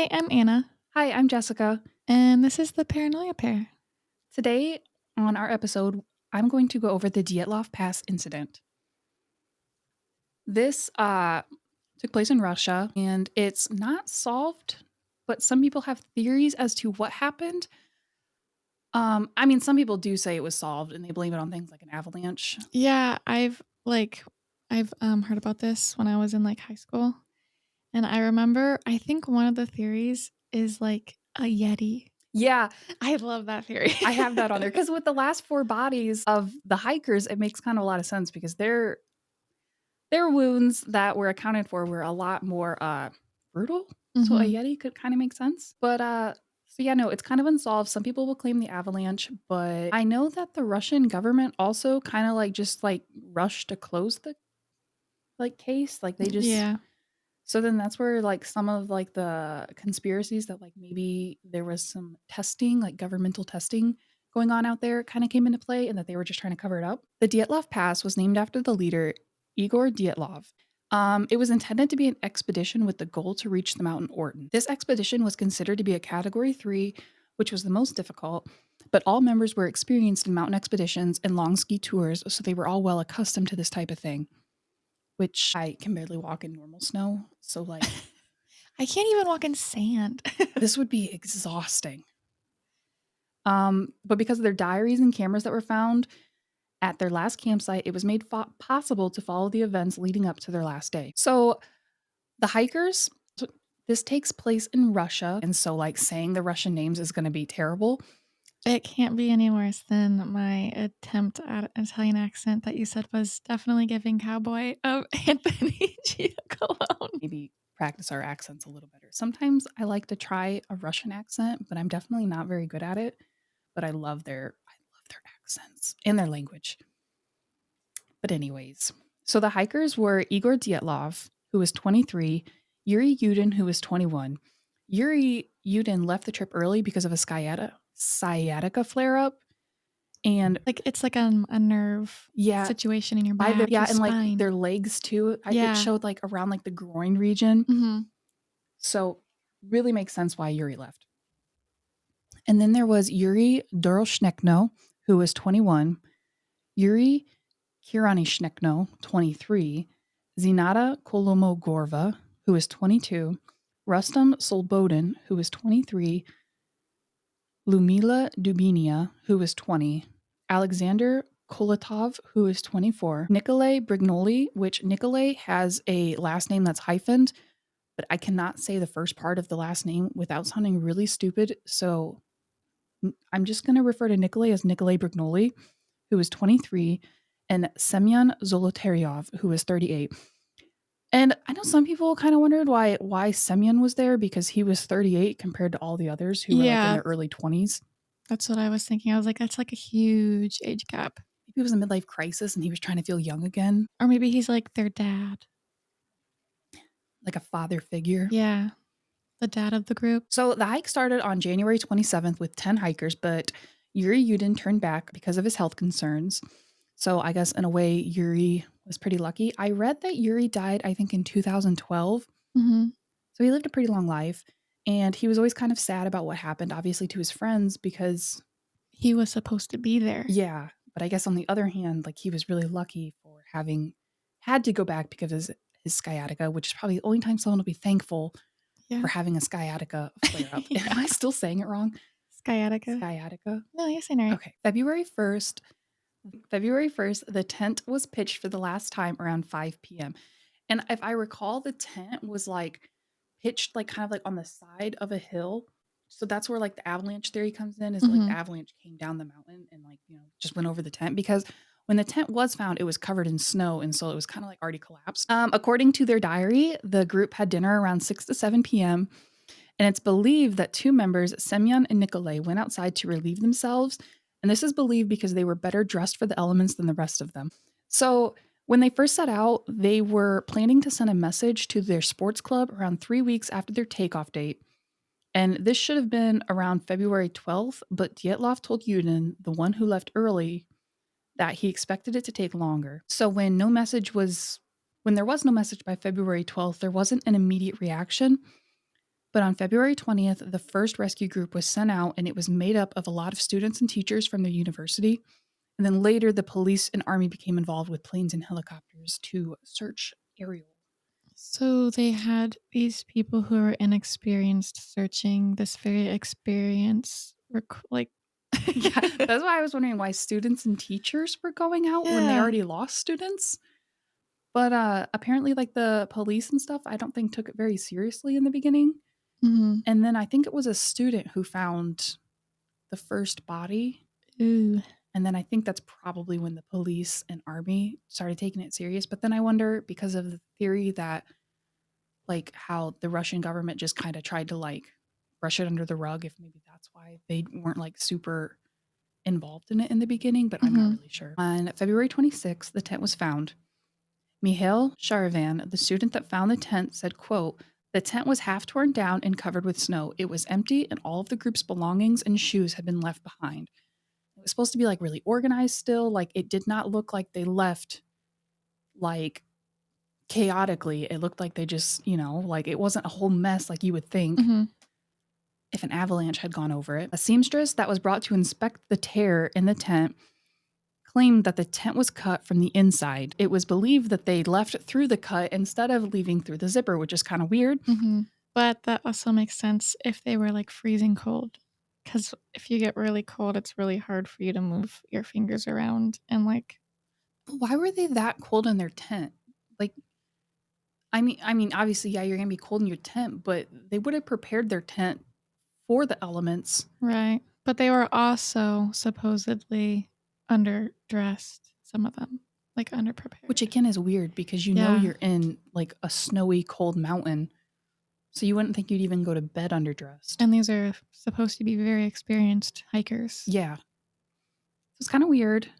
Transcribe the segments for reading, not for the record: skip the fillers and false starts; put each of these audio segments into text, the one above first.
Hi, I'm Anna, Hi, I'm Jessica. and this is the Paranoia Pair. Today on our episode, I'm going to go over the Dyatlov Pass incident. This took place in Russia, and it's not solved, but some people have theories as to what happened. Some people do say it was solved, and they blame it on things like an avalanche. Yeah, I've heard about this when I was in high school, and I remember I think one of the theories is a Yeti. Yeah, I love that theory. I have that on there because with the last four bodies of the hikers, it makes kind of a lot of sense because their wounds that were accounted for were a lot more brutal. So a Mhm. Yeti could kind of make sense. But so yeah, no, it's kind of unsolved. Some people will claim the avalanche, but I know that the Russian government also kind of just rushed to close the case. Like they just Yeah. so then that's where some of the conspiracies that maybe there was some testing, like governmental testing going on out there kind of came into play and that they were just trying to cover it up. The Dyatlov Pass was named after the leader Igor Dyatlov. It was intended to be an expedition with the goal to reach the mountain Orton. This expedition was considered to be a Category 3, which was the most difficult, but all members were experienced in mountain expeditions and long ski tours, so they were all well accustomed to this type of thing, which I can barely walk in normal snow. So, I can't even walk in sand. this would be exhausting. But because of their diaries and cameras that were found at their last campsite, it was made possible to follow the events leading up to their last day. So, the hikers, so this takes place in Russia. And so, saying the Russian names is going to be terrible. It can't be any worse than my attempt at an Italian accent that you said was definitely giving cowboy of Anthony Giacolone. Maybe practice our accents a little better. Sometimes I like to try a Russian accent, but I'm definitely not very good at it. But I love their accents and their language. But anyways, so the hikers were Igor Dyatlov, who was 23, Yuri Yudin, who was 21. Yuri Yudin left the trip early because of a sciatica flare-up, and It's like a nerve yeah, situation in your by their back, your and spine. their legs too. It Yeah. showed around the groin region, Mhm. so really makes sense why Yuri left. And then there was Yuri Doroshnikno, who was 21, Yuri Kiranishnikno, 23, Zinata Kolomogorova, who is 22, Rustam Solbodin, who is 23, Lumila Dubinia, who is 20, Alexander Kolatov, who is 24, Nikolay Brignoli, which Nikolay has a last name that's hyphened, but I cannot say the first part of the last name without sounding really stupid. So I'm just going to refer to Nikolay as Nikolay Brignoli, who is 23, and Semyon Zolotaryov, who is 38. And I know some people kind of wondered why Semyon was there because he was 38 compared to all the others who were in Yeah, their early 20s. that's what I was thinking. I was like, "That's like a huge age gap." Maybe it was a midlife crisis and he was trying to feel young again, Or maybe he's like their dad. like a father figure. Yeah, the dad of the group. So the hike started on January 27th with 10 hikers, but Yuri Yudin turned back because of his health concerns. So I guess in a way, Yuri was pretty lucky. I read that Yuri died, I think, in 2012. Mhm. So he lived a pretty long life. And he was always kind of sad about what happened, obviously, to his friends because, He was supposed to be there. yeah. But I guess on the other hand, he was really lucky for having had to go back because of his sciatica, which is probably the only time someone will be thankful Yeah. for having a sciatica flare up. Yeah. Am I still saying it wrong? Sciatica. Sciatica? No, you're saying it right. Okay. February 1st, the tent was pitched for the last time around 5 p.m. And if I recall, the tent was pitched kind of on the side of a hill. So that's where the avalanche theory comes in is the Mhm. avalanche came down the mountain and just went over the tent because when the tent was found, it was covered in snow. And so it was kind of already collapsed. According to their diary, the group had dinner around 6 to 7 p.m. And it's believed that two members, Semyon and Nikolay, went outside to relieve themselves. And this is believed because they were better dressed for the elements than the rest of them. So when they first set out, they were planning to send a message to their sports club around 3 weeks after their takeoff date. And this should have been around February 12th, but Dyatlov told Yudin, the one who left early, that he expected it to take longer. So when there was no message by February 12th, there wasn't an immediate reaction. But on February 20th, the first rescue group was sent out, and it was made up of a lot of students and teachers from the university. And then later, the police and army became involved with planes and helicopters to search aerial. So they had these people who were inexperienced searching this very experienced, like, Yeah, that's why I was wondering why students and teachers were going out when they yeah. already lost students. But apparently, like the police and stuff, I don't think took it very seriously in the beginning. Mhm. And then I think it was a student who found the first body. Ooh. And then I think that's probably when the police and army started taking it serious. But then I wonder, because of the theory that, like, how the Russian government just kind of tried to, like, brush it under the rug, if maybe that's why they weren't, like, super involved in it in the beginning, but I'm not Mhm. really sure. On February 26th, the tent was found. Mihail Sharavan, the student that found the tent, said, quote, "The tent was half torn down and covered with snow. It was empty, and all of the group's belongings and shoes had been left behind. It was supposed to be, like, really organized still. Like, it did not look like they left, like, chaotically. It looked like they just, like, it wasn't a whole mess like you would think Mhm. if an avalanche had gone over it." A seamstress that was brought to inspect the tear in the tent claimed that the tent was cut from the inside. It was believed that they left through the cut instead of leaving through the zipper, which is kind of weird. Mhm. But that also makes sense if they were, like, freezing cold. Because if you get really cold, it's really hard for you to move your fingers around and, like. But why were they that cold in their tent? Like, I mean, obviously, yeah, you're gonna be cold in your tent, but they would have prepared their tent for the elements. Right. But they were also supposedly underdressed, some of them, like, Which underprepared. again is weird because Yeah. you're in like a snowy, cold mountain. So you wouldn't think you'd even go to bed underdressed. And these are supposed to be very experienced hikers. Yeah. So it's kind of weird.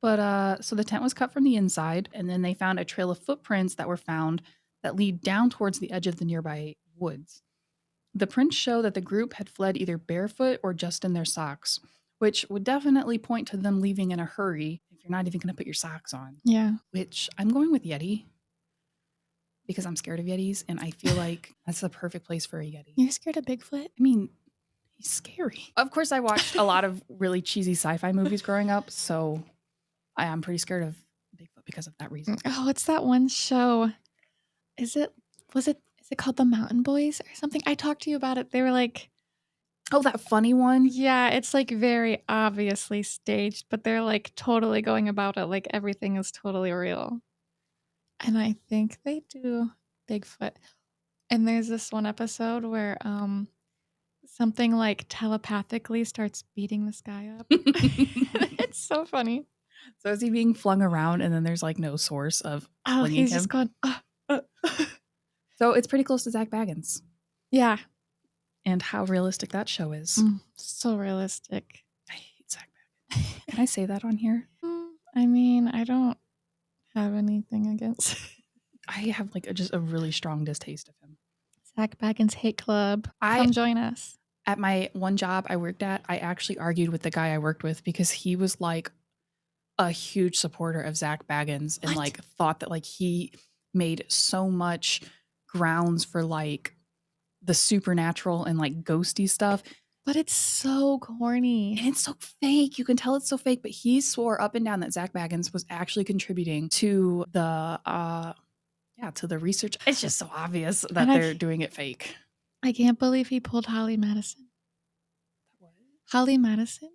But so the tent was cut from the inside, and then they found a trail of footprints that were found that lead down towards the edge of the nearby woods. The prints show that the group had fled either barefoot or just in their socks, which would definitely point to them leaving in a hurry if you're not even going to put your socks on. Yeah. Which I'm going with Yeti because I'm scared of Yetis, and I feel like that's the perfect place for a Yeti. You're scared of Bigfoot? I mean, he's scary. Of course, I watched a lot of really cheesy sci-fi movies growing up, so I am pretty scared of Bigfoot because of that reason. Oh, it's that one show. Is it is it called The Mountain Boys or something? I talked to you about it. They were like, Oh, that funny one? yeah, it's like very obviously staged, but they're like totally going about it like everything is totally real. And I think they do Bigfoot. And there's this one episode where something like telepathically starts beating this guy up. It's so funny. So is he being flung around and then there's like no source of Oh, flinging he's just him? going, uh. So it's pretty close to Zach Baggins Yeah. and how realistic that show is. So realistic. I hate Zach Baggins. Can I say that on here? I mean, I don't have anything against I have like just a really strong distaste of him. Zach Baggins Hate Club. Come join us. At my one job I worked at, I actually argued with the guy I worked with because he was like a huge supporter of Zach Baggins and like thought that like he made so much grounds for like the supernatural and like ghosty stuff. But it's so corny. And it's so fake. You can tell it's so fake, but he swore up and down that Zach Baggins was actually contributing to to the research. It's just so obvious that they're doing it fake. I can't believe he pulled Holly Madison. What? Holly Madison?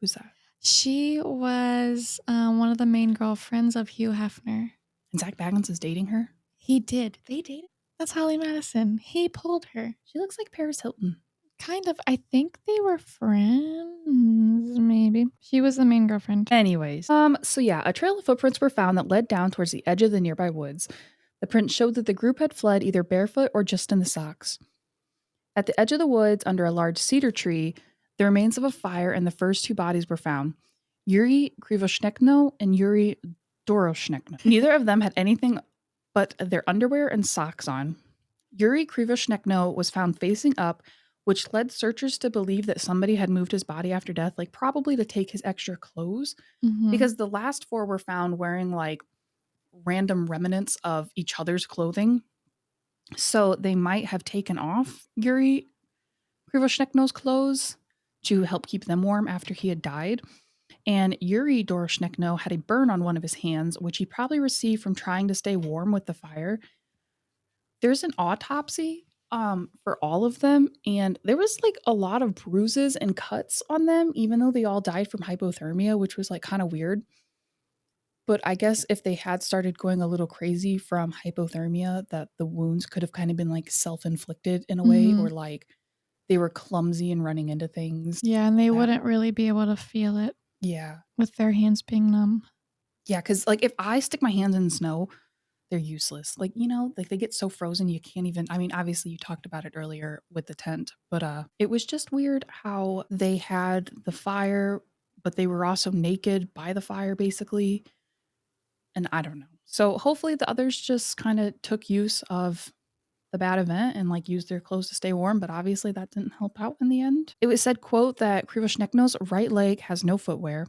Who's that? She was one of the main girlfriends of Hugh Hefner. And Zach Baggins is dating her? He did. They dated? That's Holly Madison. He pulled her. She looks like Paris Hilton. Kind of. I think they were friends, maybe. She was the main girlfriend. Anyways, so yeah, a trail of footprints were found that led down towards the edge of the nearby woods. The prints showed that the group had fled either barefoot or just in the socks. At the edge of the woods, under a large cedar tree, the remains of a fire and the first two bodies were found. Yuri Krivoshnekno and Yuri Doroshnekno. Neither of them had anything but their underwear and socks on. Yuri Krivoshnekno was found facing up, which led searchers to believe that somebody had moved his body after death, like probably to take his extra clothes, because the last four were found wearing like random remnants of each other's clothing. So they might have taken off Yuri Krivoshnikno's clothes to help keep them warm after he had died. And Yuri Doroshnikno had a burn on one of his hands, which he probably received from trying to stay warm with the fire. There's an autopsy for all of them, and there was like a lot of bruises and cuts on them, even though they all died from hypothermia, which was like kind of weird. But I guess if they had started going a little crazy from hypothermia, that the wounds could have kind of been like self inflicted in a way, or Mhm. like they were clumsy and running into things. Yeah, and they That, wouldn't really be able to feel it yeah. with their hands being numb. Yeah. Cause like if I stick my hands in the snow, they're useless. Like, like they get so frozen you can't even, I mean, obviously you talked about it earlier with the tent, but it was just weird how they had the fire, but they were also naked by the fire basically. And I don't know. So hopefully the others just kind of took use of the bad event and like used their clothes to stay warm, but obviously that didn't help out in the end. It was said, quote, that Krivoshnekno's right leg has no footwear.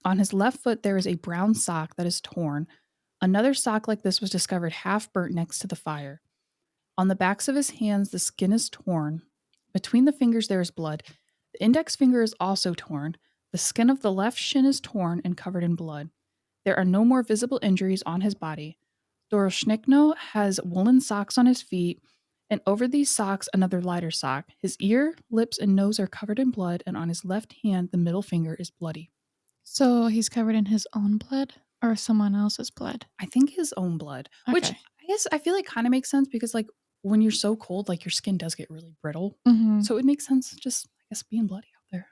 On his left foot there is a brown sock that is torn. Another sock like this was discovered half burnt next to the fire. On the backs of his hands the skin is torn. Between the fingers there is blood. The index finger is also torn. The skin of the left shin is torn and covered in blood. There are no more visible injuries on his body. Doroshnikno has woolen socks on his feet, and over these socks, another lighter sock. His ear, lips, and nose are covered in blood, and on his left hand, the middle finger is bloody. So he's covered in his own blood or someone else's blood? I think his own blood, which Okay. I guess I feel like kind of makes sense because, like, when you're so cold, like, your skin does get really brittle. Mhm. So it makes sense just, I guess, being bloody out there.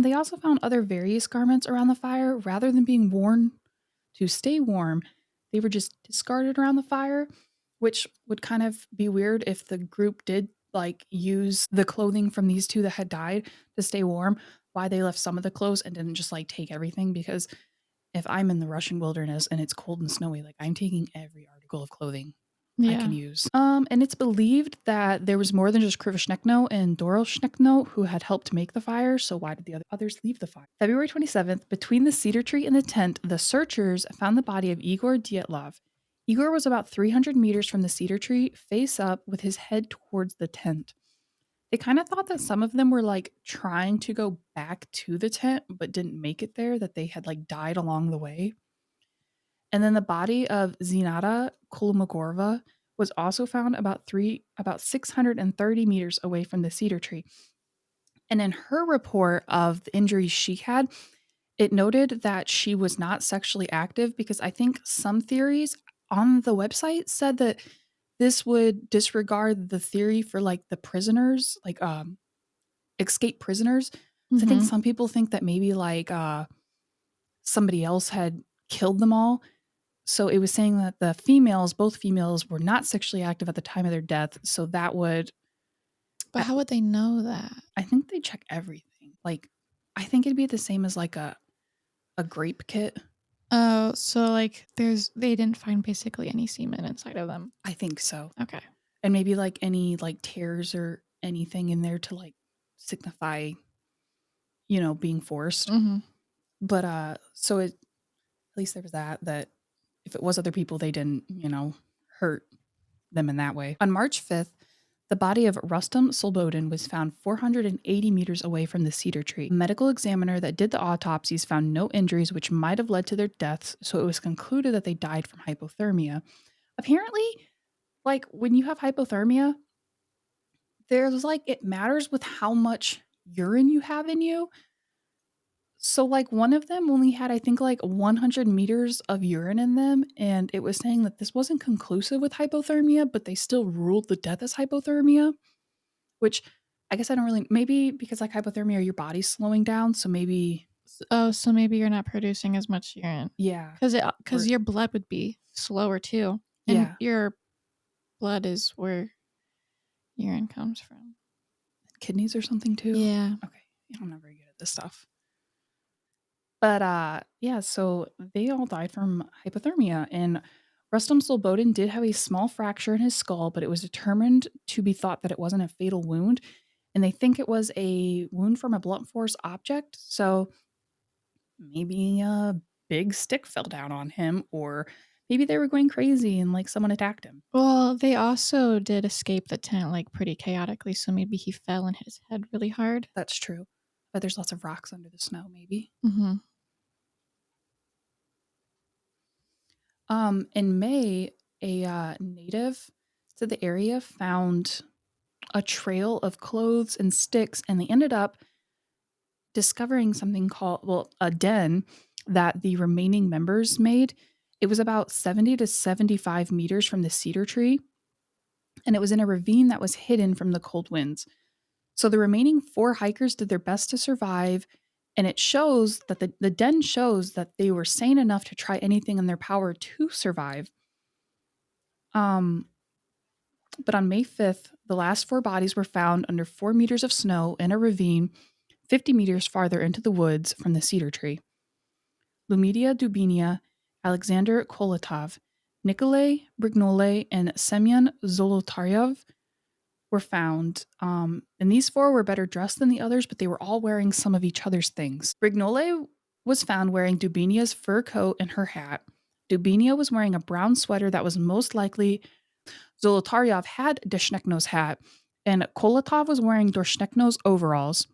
They also found other various garments around the fire. Rather than being worn to stay warm, they were just discarded around the fire, which would kind of be weird if the group did like use the clothing from these two that had died to stay warm. Why they left some of the clothes and didn't just like take everything? Because if I'm in the Russian wilderness and it's cold and snowy, like I'm taking every article of clothing I can Yeah. use. And it's believed that there was more than just Krivoshnekno and Doroshnikno who had helped make the fire, so why did the others leave the fire? February 27th, between the cedar tree and the tent, the searchers found the body of Igor Dyatlov. Igor was about 300 meters from the cedar tree, face up, with his head towards the tent. They kind of thought that some of them were like trying to go back to the tent, but didn't make it there, that they had like died along the way. And then the body of Zinata Kolmogorova was also found about 630 meters away from the cedar tree. And in her report of the injuries she had, it noted that she was not sexually active because I think some theories on the website said that this would disregard the theory for like the prisoners, like escaped prisoners. So I think Mhm. some people think that maybe like somebody else had killed them all. So it was saying that the females, both females, were not sexually active at the time of their death. So that would, But I how would they know that? I think they check everything. Like, I think it'd be the same as like a grape kit. Oh, so, like, they didn't find basically any semen inside of them. I think so. Okay. And maybe like any like tears or anything in there to like signify, being forced. Mhm. But so at least there was that if it was other people, they didn't, hurt them in that way. On March 5th, the body of Rustam Solbodin was found 480 meters away from the cedar tree. A medical examiner that did the autopsies found no injuries which might have led to their deaths, so it was concluded that they died from hypothermia. Apparently, like when you have hypothermia, there's like it matters with how much urine you have in you. So, like, one of them only had, I think, like 100 meters of urine in them. And it was saying that this wasn't conclusive with hypothermia, but they still ruled the death as hypothermia, which I guess I don't really, maybe because like hypothermia, your body's slowing down. So maybe, Oh, so maybe you're not producing as much urine yeah. because Or, your blood would be slower too, and yeah. your blood is where urine comes from. Kidneys or something too. Yeah. Okay. Yeah, I'm not very good at this stuff. But yeah, so they all died from hypothermia. And Rustam Solbodin did have a small fracture in his skull, but it was determined to be thought that it wasn't a fatal wound. And they think it was a wound from a blunt force object. So maybe a big stick fell down on him, or Maybe they were going crazy and, like, someone attacked him. Well, they also did escape the tent, like, pretty chaotically, so maybe he fell and hit his head really hard. That's true. But there's lots of rocks under the snow, maybe. Mhm. In May, a native to the area found a trail of clothes and sticks, and they ended up discovering something called, well, a den that the remaining members made. It was about 70 to 75 meters from the cedar tree, and it was in a ravine that was hidden from the cold winds. So the remaining 4 hikers did their best to survive, and it shows that the den shows that they were sane enough to try anything in their power to survive. Um, but on May 5th, the last 4 bodies were found under 4 meters of snow in a ravine 50 meters farther into the woods from the cedar tree. Lumidia Dubinia, Alexander Kolatov, Nikolay Brignole, and Semyon Zolotaryov were found. And these 4 were better dressed than the others, but they were all wearing some of each other's things. Brignole was found wearing Dubinia's fur coat and her hat. Dubinia was wearing a brown sweater that was most likely Zolotaryov had Deshnekhno's hat, and Kolatov was wearing Deshnekhno's overalls.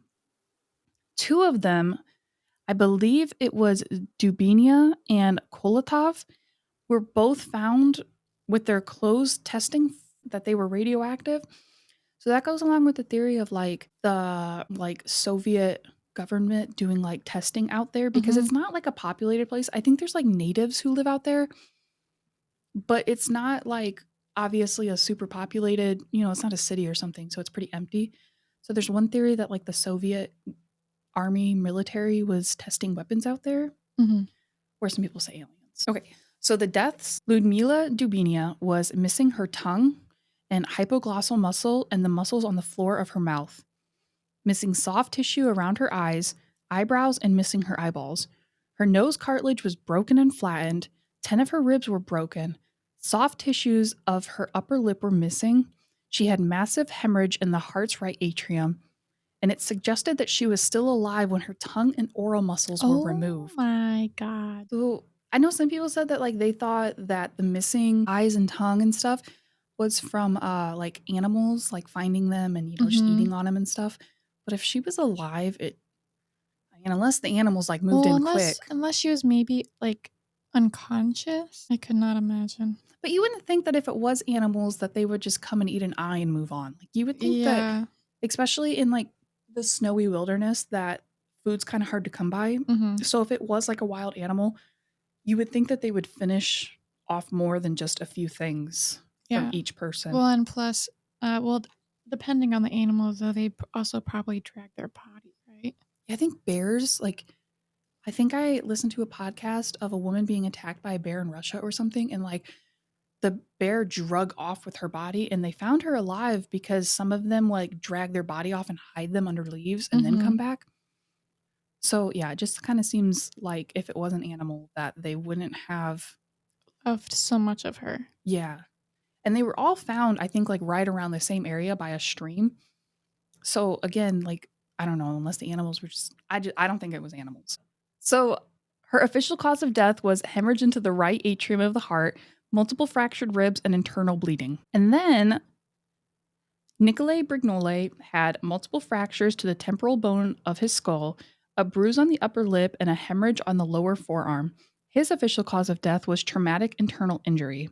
2 of them, I believe it was Dubinia and Kolatov, were both found with their clothes testing that they were radioactive. So that goes along with the theory of like the Soviet government doing like testing out there, because Mhm. it's not like a populated place. I think there's like natives who live out there, but it's not like obviously a super populated, it's not a city or something, so it's pretty empty. So there's one theory that like the Soviet army military was testing weapons out there, Mhm. or some people say aliens. Okay, so the deaths: Ludmila Dubinia was missing her tongue and hypoglossal muscle and the muscles on the floor of her mouth, missing soft tissue around her eyes, eyebrows, and missing her eyeballs. Her nose cartilage was broken and flattened. 10 of her ribs were broken. Soft tissues of her upper lip were missing. She had massive hemorrhage in the heart's right atrium, and it suggested that she was still alive when her tongue and oral muscles were Oh removed. my god. So I know some people said that like they thought that the missing eyes and tongue and stuff was from like animals, like finding them and just Mhm. eating on them and stuff. But if she was alive, unless the animals like moved Well, in unless quick. unless she was maybe, like, unconscious? I could not imagine. But you wouldn't think that if it was animals that they would just come and eat an eye and move on. Like you would think that, Yeah. especially in like the snowy wilderness, that food's kind of hard to come by. Mhm. So if it was like a wild animal, you would think that they would finish off more than just a few things from Yeah. each person. Well, and plus, depending on the animal, though, they also probably drag their body, right? I think bears, like, I think I listened to a podcast of a woman being attacked by a bear in Russia or something, and like the bear drug off with her body, and they found her alive because some of them like drag their body off and hide them under leaves and then come Mhm. back. So yeah, it just kind of seems like if it was an animal that they wouldn't have. Of so much of her. Yeah. And they were all found, I think, like right around the same area by a stream. So again, like, I don't know, unless the animals were I don't think it was animals. So her official cause of death was hemorrhage into the right atrium of the heart, multiple fractured ribs, and internal bleeding. And then Nikolay Brignole had multiple fractures to the temporal bone of his skull, a bruise on the upper lip, and a hemorrhage on the lower forearm. His official cause of death was traumatic internal injury.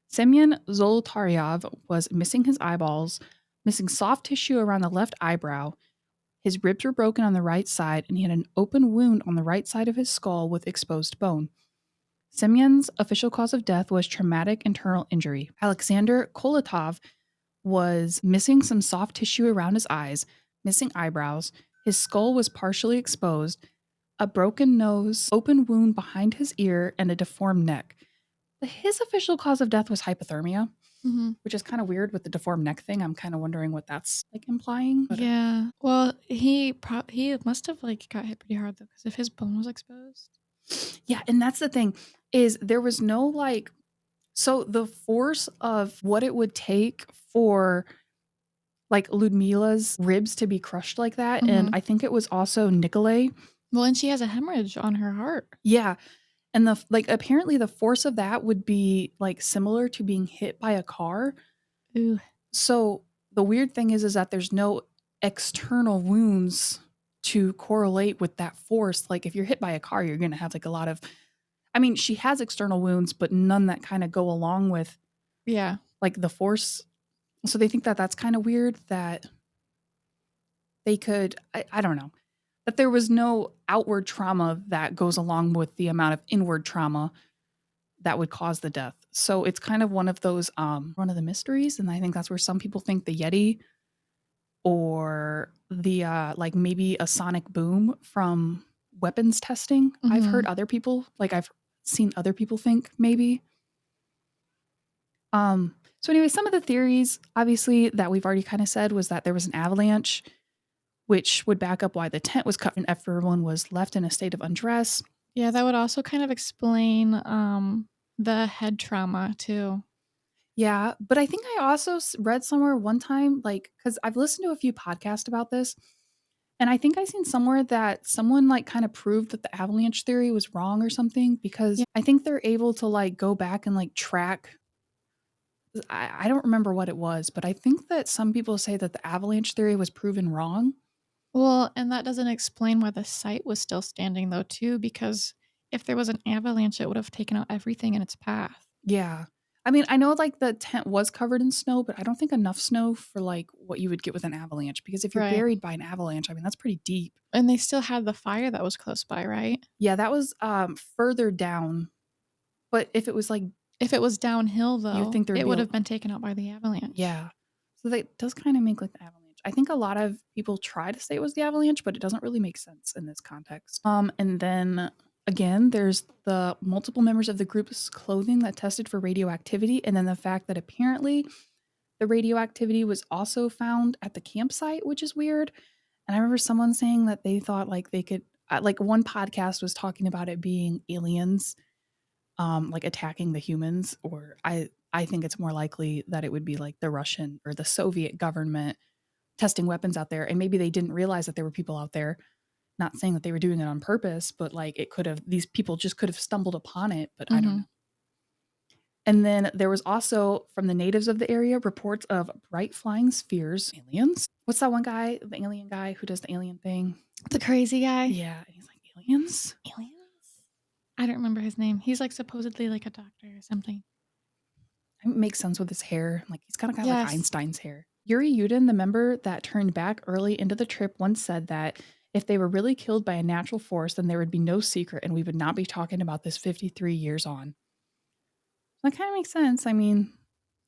Semyon Zolotaryov was missing his eyeballs, missing soft tissue around the left eyebrow. His ribs were broken on the right side, and he had an open wound on the right side of his skull with exposed bone. Semyon's official cause of death was traumatic internal injury. Alexander Kolatov was missing some soft tissue around his eyes, missing eyebrows. His skull was partially exposed, a broken nose, open wound behind his ear, and a deformed neck. His official cause of death was hypothermia, Mhm. which is kind of weird with the deformed neck thing. I'm kind of wondering what that's like implying. But Yeah. Well, he must have, like, got hit pretty hard, though, because if his bone was exposed. yeah, and that's the thing, is there was no like, so the force of what it would take for like Ludmila's ribs to be crushed like that, and Mhm. I think it was also Nikolay. Well, and she has a hemorrhage on her heart. Yeah, And apparently the force of that would be like similar to being hit by a car. Ooh. So the weird thing is that there's no external wounds to correlate with that force. Like if you're hit by a car, you're going to have like a lot of, I mean, she has external wounds, but none that kind of go along with Yeah. like the force. So they think that that's kind of weird that they could, I don't know, that there was no outward trauma that goes along with the amount of inward trauma that would cause the death. So it's kind of one of those, one of the mysteries. And I think that's where some people think the Yeti or the, like maybe a sonic boom from weapons testing. I've heard Mhm. other people, like I've seen other people think maybe. So anyway, some of the theories, obviously, that we've already kind of said was that there was an avalanche, which would back up why the tent was cut and everyone was left in a state of undress. Yeah, that would also kind of explain, the head trauma too. Yeah, but I think I also read somewhere one time, like, because I've listened to a few podcasts about this, and I think I seen somewhere that someone like kind of proved that the avalanche theory was wrong or something because Yeah. I think they're able to like go back and like track. I don't remember what it was, but I think that some people say that the avalanche theory was proven wrong. Well, and that doesn't explain why the site was still standing though too, because if there was an avalanche, it would have taken out everything in its path. Yeah. I mean, I know like the tent was covered in snow, but I don't think enough snow for like what you would get with an avalanche because if you're Right. buried by an avalanche, I mean, that's pretty deep. And they still had the fire that was close by, right? Yeah, that was further down. But if it was like If it was downhill you though, think there would it be would a have been taken out by the avalanche. yeah. So that does kind of make like the avalanche. I think a lot of people try to say it was the avalanche, but it doesn't really make sense in this context. And then again, there's the multiple members of the group's clothing that tested for radioactivity, and then the fact that apparently the radioactivity was also found at the campsite, which is weird. And I remember someone saying that they thought like they could, like one podcast was talking about it being aliens, like attacking the humans. Or I think it's more likely that it would be like the Russian or the Soviet government testing weapons out there, and maybe they didn't realize that there were people out there. Not saying that they were doing it on purpose, but like it could have, these people just could have stumbled upon it, but I don't know. Mhm. And then there was also from the natives of the area reports of bright flying spheres, aliens. What's that one guy, the alien guy who does the alien thing? The crazy guy? Yeah, and he's like aliens. Aliens? I don't remember his name. He's like supposedly like a doctor or something. It makes sense with his hair. Like he's kind of got like Yes. Einstein's hair. Yuri Yudin, the member that turned back early into the trip, once said that if they were really killed by a natural force, then there would be no secret, and we would not be talking about this 53 years on. That kind of makes sense. I mean,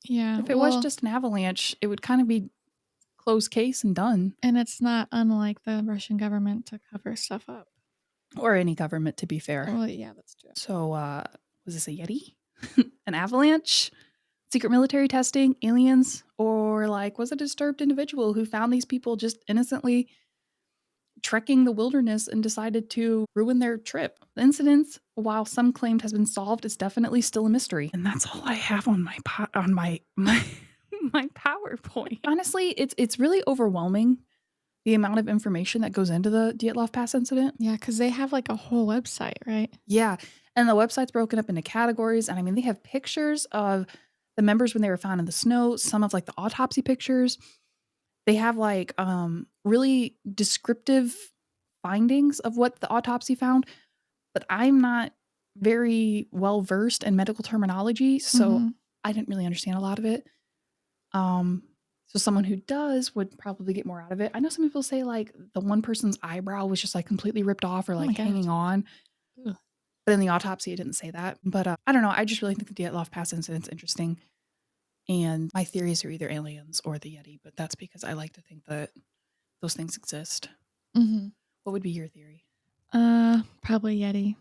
Yeah, if it was well, just an avalanche, it would kind of be closed case and done. and it's not unlike the Russian government to cover stuff up. Or any government, to be fair. Well, yeah, that's true. So, was this a Yeti? An avalanche? Secret military testing? Aliens? Or like, was it a disturbed individual who found these people just innocently trekking the wilderness and decided to ruin their trip? The incident, while some claimed has been solved, is definitely still a mystery. And that's all I have on my my PowerPoint. Honestly, it's really overwhelming the amount of information that goes into the Dyatlov Pass incident. Yeah, because they have like a whole website, right? Yeah, and the website's broken up into categories, and I mean, they have pictures of the members when they were found in the snow, some of, like, the autopsy pictures. They have, like, really descriptive findings of what the autopsy found, but I'm not very well-versed in medical terminology, so Mhm. I didn't really understand a lot of it. Um, so someone who does would probably get more out of it. I know some people say, like, the one person's eyebrow was just, like, completely ripped off or, Oh my like, gosh. hanging on. Ugh. But in the autopsy, it didn't say that. But I don't know. I just really think the Dyatlov Pass incident's interesting. And my theories are either aliens or the Yeti, but that's because I like to think that those things exist. Mhm. What would be your theory? Probably Yeti.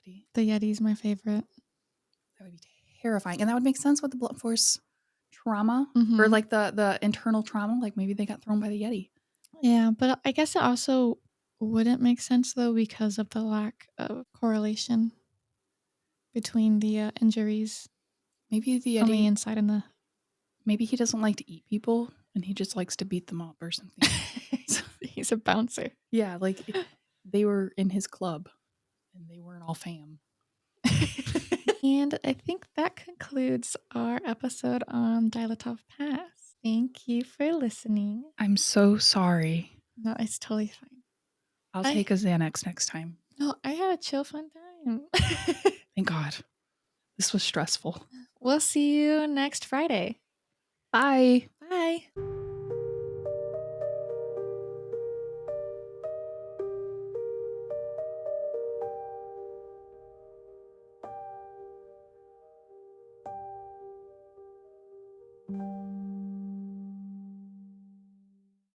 Yeti? The Yeti's my favorite. That would be terrifying. And that would make sense with the blunt force trauma or Mhm. like the internal trauma. Like maybe they got thrown by the Yeti. Yeah, but I guess it also wouldn't make sense though because of the lack of correlation between the, injuries Maybe the on the Yeti, inside and the maybe he doesn't like to eat people and he just likes to beat them up or something. He's a bouncer. Yeah, like they were in his club and they weren't all fam. And I think that concludes our episode on Dyatlov Pass. Thank you for listening. I'm so sorry. No, it's totally fine. I'll I take a Xanax next time. No, I had a chill fun time. Thank God. This was stressful. We'll see you next Friday. Bye.